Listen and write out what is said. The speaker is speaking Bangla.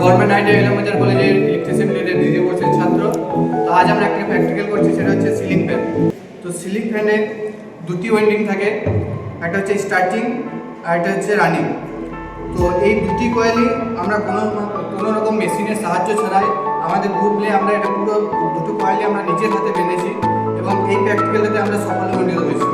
গভর্নমেন্ট আইডিয়া ইলামবাজার কলেজের ইলেকট্রিসিয়ান ট্রেডের দ্বিতীয় বর্ষের ছাত্র। তো আজ আমরা একটা প্র্যাকটিক্যাল করছি, সেটা হচ্ছে সিলিং ফ্যান। তো সিলিং ফ্যানে দুটি ওয়েন্ডিং থাকে, একটা হচ্ছে স্টার্টিং আর একটা হচ্ছে রানিং। তো এই দুটি কয়েলই আমরা কোনো রকম মেশিনের সাহায্য ছাড়াই আমাদের গ্রুপলে আমরা এটা পুরো দুটো কয়েলই আমরা নিজের হাতে বেঁধেছি এবং এই প্র্যাকটিক্যালটাতে আমরা সফল হয়েছি।